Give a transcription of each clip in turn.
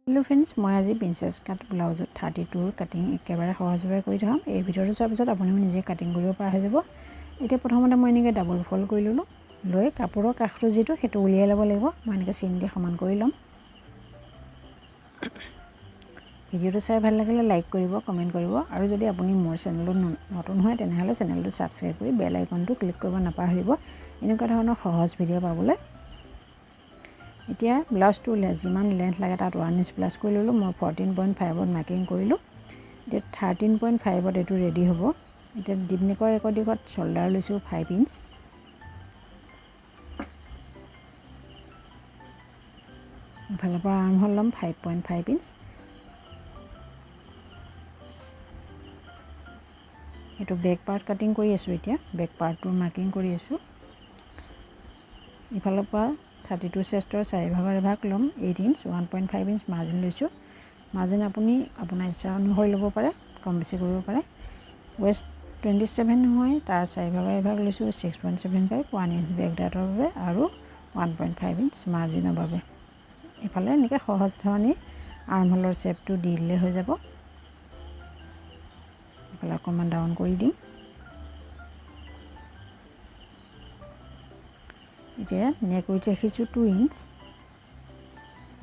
Hello friends मैं आज princess काट ब्लाउज 32 काटिंग एकेबारे सहजभावे कर देखाम। এই ভিডিওটো চোৱাৰ পিছত আপুনি নিজে কাটিং কৰিব পৰা হৈ যাব। এতিয়া প্ৰথমতে মই এনেকৈ ডাবল ফল্ড কৰি ললো, লৈ কাপোৰৰ কাষটো যেটো হেতু উলিয়াই ল'ব লাগিব। মই এনেকৈ চিন দি সমান কৰি লম। ভিডিওটো চাই ভাল লাগিলে লাইক কৰিব, কমেন্ট কৰিব আৰু যদি আপুনি মোৰ চেনেলত নতুন হয় তেনেহলে চেনেলটো সাবস্ক্ৰাইব কৰি বেল আইকনটো ক্লিক কৰিব নাপাহৰিব এনেকুৱা ধৰণৰ সহজ ভিডিও পাবলৈ। এতিয়া ব্লাউজটো যিমান লেন্থ লাগে তাত 1 ইঞ্চ প্লাস কৰি ললো। মই 14.5 ত মাৰ্কিং কৰিলো। এতিয়া 13.5 ত এটো ৰেডি হ'ব। এতিয়া ডিপ নেকৰ এক দিগত শোল্ডাৰ লৈছো 5 ইঞ্চ। ইফালৰ পৰা আৰ্ম হোল লম 5.5 ইঞ্চ। এটো বেক পাৰ্ট কাটিং কৰি আছো। এতিয়া বেক পাৰ্টটো মাৰ্কিং কৰি আছো। ইফালৰ পৰা 32 চেষ্টৰ 4 ভাগৰ এভাগ লম 8 ইঞ্চ 1.5 ইঞ্চ মাৰ্জিন লৈছো। মাৰ্জিন আপুনি আপোনাৰ ইচ্ছা অনুসৰি ল'ব পাৰে, কম বেছি কৰিব পাৰে। ওয়েস্ট 27 হয় তাৰ 4 ভাগৰ এভাগ লৈছো 6.75 1 ইঞ্চ বেক ডাটৰ বাবে আৰু 1.5 ইঞ্চ মাৰ্জিনৰ বাবে। ইফালে এনেকৈ সহজ ধৰণে আৰ্ম হোলৰ শেপটো দি দিলে হৈ যাব। ইফালে অকমান ডাউন কৰি দিম। এতিয়া নেক উইথ ৰাখিছো 2 ইঞ্চ,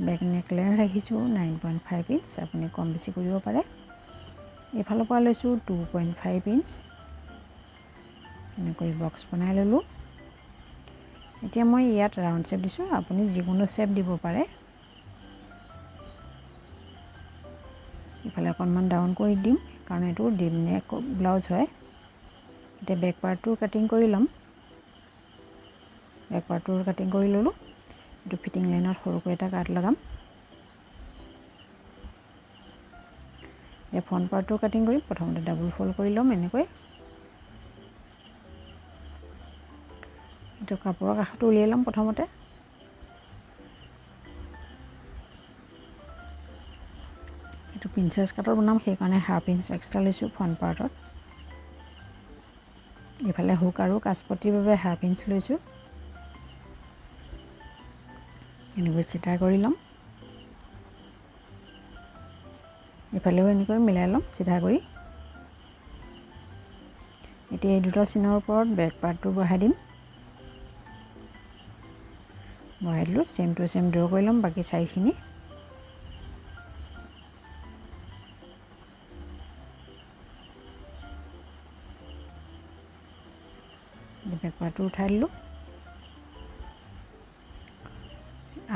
বেক নেক লেন্থ ৰাখিছো 9.5 ইঞ্চ। আপুনি কম বেছি কৰিব পাৰে। এফালৰ পৰা লৈছো 2.5 ইঞ্চ। এনেকৈ বক্স বনাই ললো। এতিয়া মই ইয়াত ৰাউন্ড শেপ দিছো, আপুনি যিকোনো শেপ দিব পাৰে। ইফালে অকমান ডাউন কৰি দিম কাৰণ এটো ডিপ নেক ব্লাউজ হয়। এতিয়া বেক পাৰ্টটো কাটিং কৰি লম। বেক পাৰ্টটো কাটিং কৰি ললো। এটো ফিটিং লাইনত সৰুকৈ এটা কাট লগাম। এই ফ্ৰন্ট পাৰ্টটো কাটিং কৰি প্ৰথমতে ডাবল ফল্ড কৰি লম এনেকৈ। এটো কাপোৰৰ কাষটো উলিয়াই লম প্ৰথমতে। এটো প্ৰিন্সেছ কাটৰ বনাম সেইকাৰণে হাফ ইঞ্চ এক্সট্ৰা লৈছো ফ্ৰন্ট পাৰ্টত। ইফালে হুক আৰু কাচপটিৰ বাবে হাফ ইঞ্চ লৈছো। এনেকৈ চিটা কৰি লম। ইফালেও এনেকৈ মিলাই লম চিধা কৰি। এতিয়া এই দুটা চিনৰ ওপৰত বেক পাৰ্টটো বহাই দিম। বহাই দিলো সেম টু সেম ড্ৰ কৰি লম বাকি চাইখিনি। বেক পাৰ্টটো উঠাই দিলো।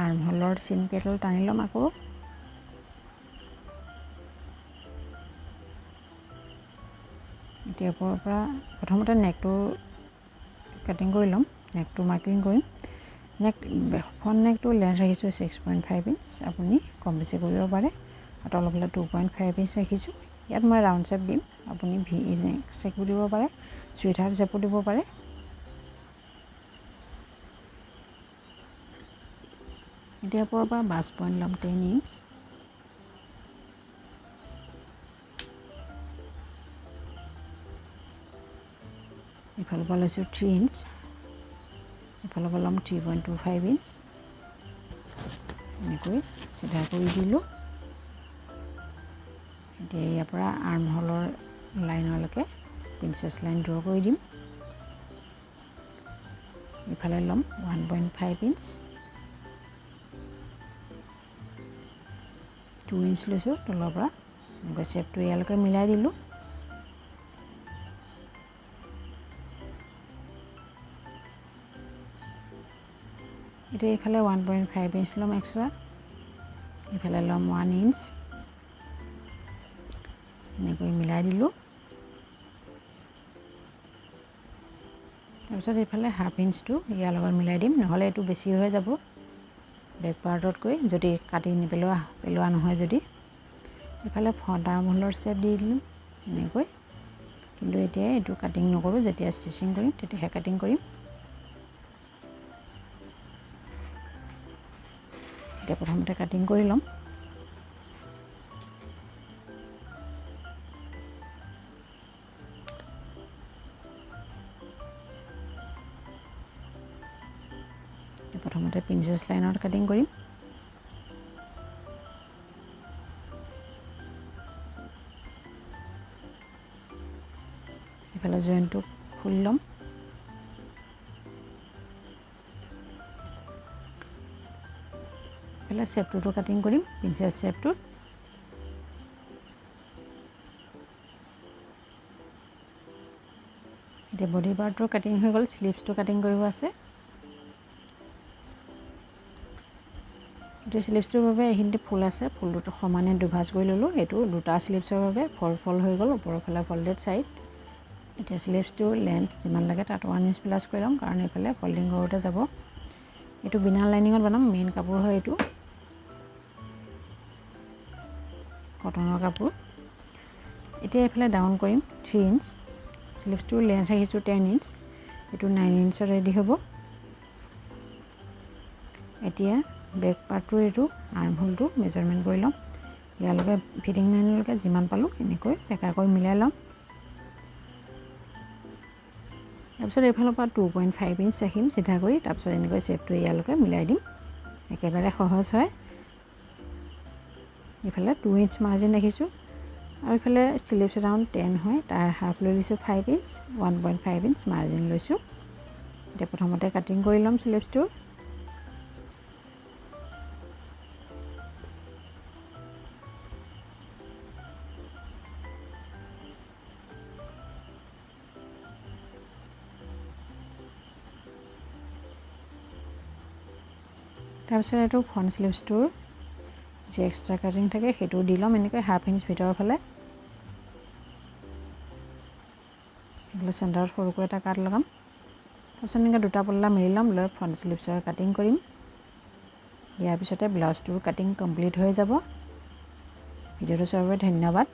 আৰ্ম হোলৰ চিন কেটল টানি লম আকৌ। এতিয়া পৰা প্ৰথমতে নেকটো কাটিং কৰি লম। নেকটো মাৰ্কিং কৰিম। নেক ফ্ৰন্ট নেকটো লেন্থ ৰাখিছো 6.5 ইঞ্চ। আপুনি কম বেছি কৰিব পাৰে। আৰু তলফালে 2.5 ইঞ্চ ৰাখিছো। ইয়াত মই ৰাউন্ড শেপ দিম। আপুনি ভি নেক শেপো দিব পাৰে, সুইট হাৰ্ট শেপো দিব পাৰে। এতিয়া পৰা বাছ পইণ্ট লম 10 ইঞ্চ। ইফালৰ পৰা লৈছো 3 ইঞ্চ। ইফালৰ পৰা লম 3.25 ইঞ্চ। এনেকৈ চিধা কৰি দিলো। এতিয়া ইয়াৰ পৰা আৰ্ম হোলৰ লাইনলৈকে প্ৰিন্সেছ লাইন ড্ৰ কৰি দিম। ইফালে লম 1.5 ইঞ্চ। 2 ইঞ্চ লৈছো তলৰ পৰা। এনেকৈ শেপটো ইয়ালৈকে মিলাই দিলো। এতিয়া ইফালে 1.5 ইঞ্চ লম এক্সট্ৰা। ইফালে লম 1 ইঞ্চ। এনেকৈ মিলাই দিলো। তাৰপিছত ইফালে হাফ ইঞ্চটো ইয়াৰ লগত মিলাই দিম, নহলে এটো বেছি হৈ যাব বেক পাৰ্টতকৈ যদি কাটি পেলোৱা নহয় যদি। ইফালে ফ্ৰন্ট আৰ্ম হোলৰ শেপ দি দিম এনেকৈ। কিন্তু এতিয়া এটো কাটিং নকৰো, যেতিয়া ষ্টিচিং কৰিম তেতিয়া কাটিং কৰিম। এতিয়া প্ৰথমতে কাটিং কৰি লম। প্ৰথমতে প্ৰিন্সেছ লাইনত কাটিং কৰিম। এইফালে জইনটো খুলি ল'ম। এইফালে শ্বেপটোতো কাটিং কৰিম প্ৰিন্সেছ শ্বেপটোত। এতিয়া বডি পাৰ্টটো কাটিং হৈ গ'ল, স্লিভছটো কাটিং কৰিব আছে। এইটো স্লিভছটোৰ বাবে এইখিনিতে ফুল আছে, ফুলটো সমানে দুভাঁজ কৰি ল'লোঁ। এইটো দুটা স্লিভছৰ বাবে ফল হৈ গ'ল, ওপৰৰ ফালে ফল্ডেড ছাইড। এতিয়া স্লিভছটো লেন্থ যিমান লাগে তাত 1 ইঞ্চ প্লাছ কৰি ল'ম, কাৰণ এইফালে ফল্ডিং কৰোঁতে যাব। এইটো বিনা লাইনিঙত বনাম, মেইন কাপোৰ হয় এইটো কটনৰ কাপোৰ। এতিয়া এইফালে ডাউন কৰিম 3 ইঞ্চ। স্লিভছটোৰ লেন্থ ৰাখিছোঁ 10 ইঞ্চ, এইটো 9 ইঞ্চত ৰেডি হ'ব। এতিয়া বেক পাৰ্টটোৰ এইটো আৰ্মহোলটো মেজাৰমেণ্ট কৰি ল'ম। ইয়ালৈকে ফিটিং লাইনলৈকে যিমান পালোঁ এনেকৈ পেকাৰ কৰি মিলাই ল'ম। তাৰপিছত এইফালৰ পৰা 2.5 ইঞ্চ ৰাখিম চিধা কৰি, তাৰপিছত এনেকৈ শ্বেপটো ইয়ালৈকে মিলাই দিম। একেবাৰে সহজ হয়। এইফালে 2 ইঞ্চ মাৰ্জিন ৰাখিছোঁ, আৰু এইফালে স্লিভছ ৰাউণ্ড 10 হয়, তাৰ হাফ লৈ লৈছোঁ 5 ইঞ্চ, 1.5 ইঞ্চ মাৰ্জিন লৈছোঁ। এতিয়া প্ৰথমতে কাটিং কৰি ল'ম স্লিভছটো। তাৰপিছত এইটো ফ্ৰণ্ট স্লিভছটোৰ যি এক্সট্ৰা কাটিং থাকে সেইটো দি ল'ম এনেকৈ 1/2 ইঞ্চ ভিতৰৰ ফালে। এইফালে চেণ্টাৰত সৰুকৈ এটা কাট লগাম। তাৰপিছত এনেকৈ দুটা পল্লা মেলি ল'ম, লৈ ফ্ৰণ্ট স্লিভছৰ কাটিং কৰিম। ইয়াৰ পিছতে ব্লাউজটোৰ কাটিং কমপ্লিট হৈ যাব। ভিডিঅ'টো চোৱাৰ বাবে ধন্যবাদ।